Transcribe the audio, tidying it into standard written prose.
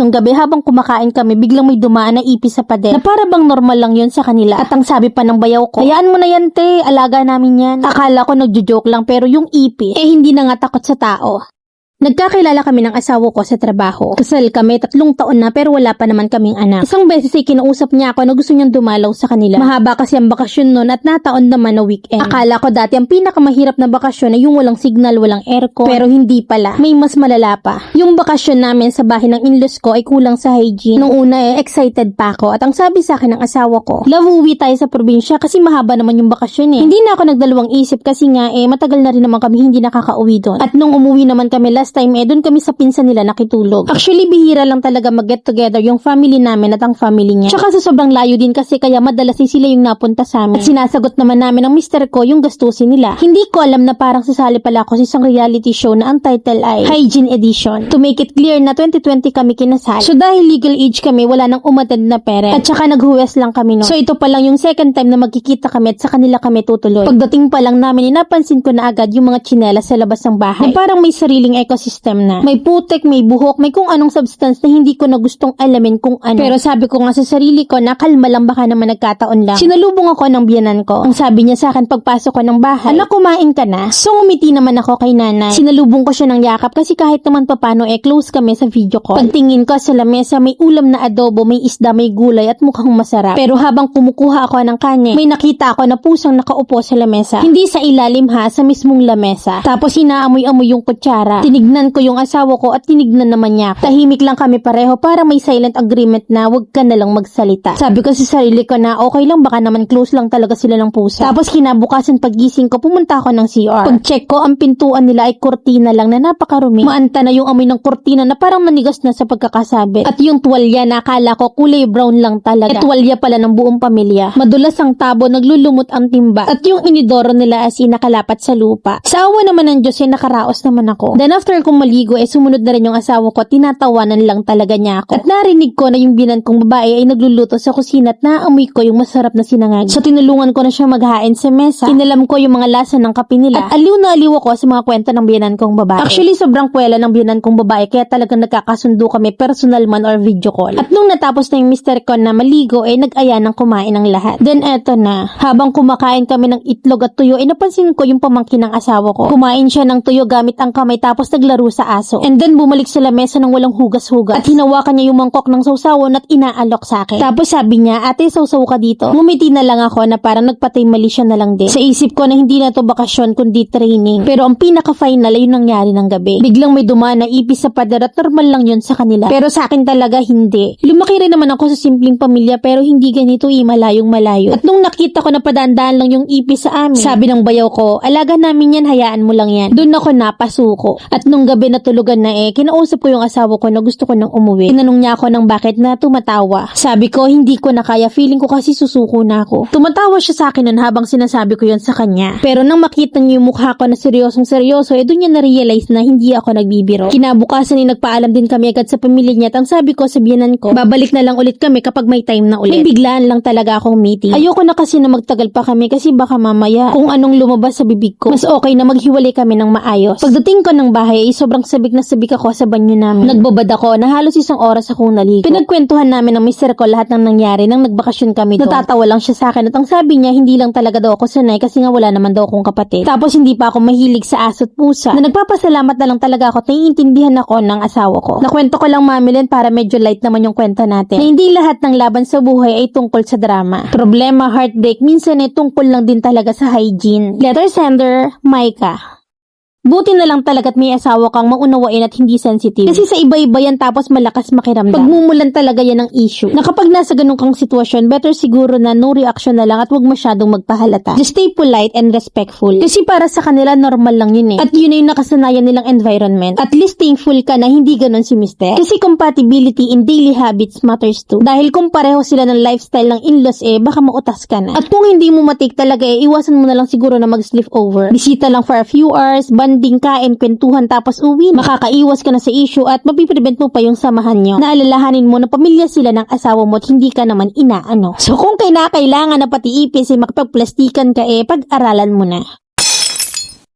nung gabi habang kumakain kami, biglang may dumaan na ipis sa pader na para bang normal lang yun sa kanila. At ang sabi pa ng bayaw ko, hayaan mo na yan te, alaga namin yan. Akala ko nagjo-joke lang pero yung ipis, hindi na nga takot sa tao. Nagkakilala kami ng asawa ko sa trabaho. Kasal kami 3 taon na pero wala pa naman kaming anak. Isang beses ay kinausap niya ako na gusto niyang dumalaw sa kanila. Mahaba kasi ang bakasyon noon at nataon naman na weekend. Akala ko dati ang pinakamahirap na bakasyon ay yung walang signal, walang aircon. Pero hindi pala. May mas malala pa. Yung bakasyon namin sa bahay ng in-laws ko ay kulang sa hygiene. Nung una excited pa ako at ang sabi sa akin ng asawa ko, love, uwi tayo sa probinsya kasi mahaba naman yung bakasyon eh. Hindi na ako nagdalawang isip kasi nga matagal na rin naman kami hindi nakakauwi doon. At nung umuwi naman kami last time doon kami sa pinsan nila nakitulog. Actually, bihira lang talaga mag-get together yung family namin at ang family niya. Tsaka sa sobrang layo din kasi kaya madalas sila yung napunta sa amin. At sinasagot naman namin ng mister ko yung gastusin nila. Hindi ko alam na parang sasali pala ako sa isang reality show na ang title ay Hygiene Edition. To make it clear na 2020 kami kinasal. So dahil legal age kami, wala nang umattend na parent. At saka naghuwes lang kami noon. So ito pa lang yung second time na magkikita kami at sa kanila kami tutuloy. Pagdating pa lang namin, napansin ko na agad yung mga tsinelas sa labas ng bahay. Na parang may sariling ecosystem na. May putek, may buhok, may kung anong substance na hindi ko na gustong alamin kung ano. Pero sabi ko nga sa sarili ko na kalma lang, baka naman nagkataon lang. Sinalubong ako ng biyanan ko. Ang sabi niya sa akin pagpasok ko ng bahay, anak, kumain ka na? So umiti naman ako kay nanay. Sinalubong ko siya ng yakap kasi kahit naman papano close kami sa video call. Pagtingin ko sa lamesa, may ulam na adobo, may isda, may gulay at mukhang masarap. Pero habang kumukuha ako ng kanya, may nakita ako na pusang nakaupo sa lamesa. Hindi sa ilalim ha, sa mismong lamesa. Tapos inaamoy-amoy yung kutsara. Tinignan ko yung asawa ko at tinignan naman niya ako. Tahimik lang kami pareho para may silent agreement na wag ka na lang magsalita. Sabi ko sa sarili ko na okay lang, baka naman close lang talaga sila ng pusa. Tapos kinabukasan pagising ko, pumunta ako ng CR. Pag-check ko, ang pintuan nila ay kurtina lang na napakarumi. Maanta na yung amoy ng kurtina na parang manigas na sa pagkakasabit. At yung tuwalya na akala ko kulay brown lang talaga. Tuwalya pala ng buong pamilya. Madulas ang tabo, naglulumot ang timba. At yung inidoro nila as nakalapat sa lupa. Sa awa naman ng Diyos nakaraos naman ako. Then after kong maligo sumunod na rin yung asawa ko, tinatawanan lang talaga niya ako. At narinig ko na yung binan kong babae ay nagluluto sa kusina at naamoy ko yung masarap na sinangag. So tinulungan ko na siya maghain sa mesa. Inalam ko yung mga lasa ng kape nila. At aliw na aliw ako sa mga kwento ng biyanan kong babae. Actually, sobrang kwela ng biyanan kong babae kaya talagang nagkakasundo kami personal man or video call. At nung natapos na yung mister ko na maligo nag-aya ng kumain ng lahat. Then eto na, habang kumakain kami ng itlog at tuyo napansin ko yung pamangkin ng asawa ko. Kumain siya ng tuyo gamit ang kamay tapos naglaro sa aso. And then bumalik sa lamesa ng walang hugas-hugas. At hinawakan niya yung mangkok ng sausawan at inaalok sa akin. Tapos sabi niya, ate, sausaw ka dito. Ngumiti na lang ako na parang nagpatay mali siya na lang din. Sa isip ko na hindi na to bakasyon kundi training. Pero ang pinaka-final ay yung nangyari ng gabi. Biglang may dumaan na ipis sa pader at normal lang yun sa kanila. Pero sa akin talaga hindi. Lumaki rin naman ako sa simpleng pamilya pero hindi ganito malayong malayo. At nung nakita ko na padaan-daan lang yung ipis sa amin, sabi ng bayaw ko, alaga namin yan, hayaan mo lang yan. Doon ako napasuko. At nung gabi natulugan na kinausap ko yung asawa ko na gusto ko nang umuwi. Tinanong niya ako ng bakit na tumatawa. Sabi ko, hindi ko na kaya, feeling ko kasi susuko na ako. Tumatawa siya sa akin nun habang sinasabi ko yun sa kanya. Pero nang makita niya yung mukha ko na seryosong seryoso, doon niya na-realize na hindi ako nagbibiro. Kinabukasan nagpaalam din kami agad sa pamilya niya at ang sabi ko sa biyanan ko, babalik na lang ulit kami kapag may time na ulit. May biglaan lang talaga akong meeting. Ayoko na kasi na magtagal pa kami kasi baka mamaya kung anong lumabas sa bibig ko. Mas okay na maghiwalay kami ng maayos. Pagdating ko ng bahay sobrang sabik na sabik ako sa banyo namin. Nagbabad ako na halos 1 oras akong naligo. Pinagkwentuhan namin ng mister ko lahat ng nangyari nang nagbakasyon kami doon. Natatawa lang siya sa akin at ang sabi niya hindi lang talaga daw ako sanay kasi nga wala naman daw akong kapatid. Tapos hindi pa ako mahilig sa aso at pusa. Na nagpapasalamat na lang talaga ako at naiintindihan ako ng asawa ko. Nakwento ko lang mamilin para medyo light naman yung kwento natin. Na hindi lahat ng laban sa buhay ay tungkol sa drama. Problema, heartbreak, minsan tungkol lang din talaga sa hygiene. Letter sender, Micah. Buti na lang talaga't may asawa kang maunawain at hindi sensitive. Kasi sa iba-iba yan tapos malakas makiramdam. Pagmumulan talaga yan ng issue. Na kapag nasa ganun kang sitwasyon, better siguro na no reaction na lang at wag masyadong magpahalata. Just stay polite and respectful. Kasi para sa kanila normal lang yun At yun na yung nakasanayan nilang environment. At least thankful ka na hindi ganun si mister. Kasi compatibility in daily habits matters too. Dahil kung pareho sila ng lifestyle ng in-laws baka mautas ka na. At kung hindi mo matik talaga iwasan mo na lang siguro na mag-sleep over. Bisita lang for a few hours, bonding, kain, kwentuhan tapos uwi. Makakaiwas ka na sa issue at mapiprevent mo pa yung samahan nyo. Naalalahanin mo na pamilya sila ng asawa mo at hindi ka naman inaano. So kung kailangan na pati ipis makapagplastikan ka pag-aralan mo na.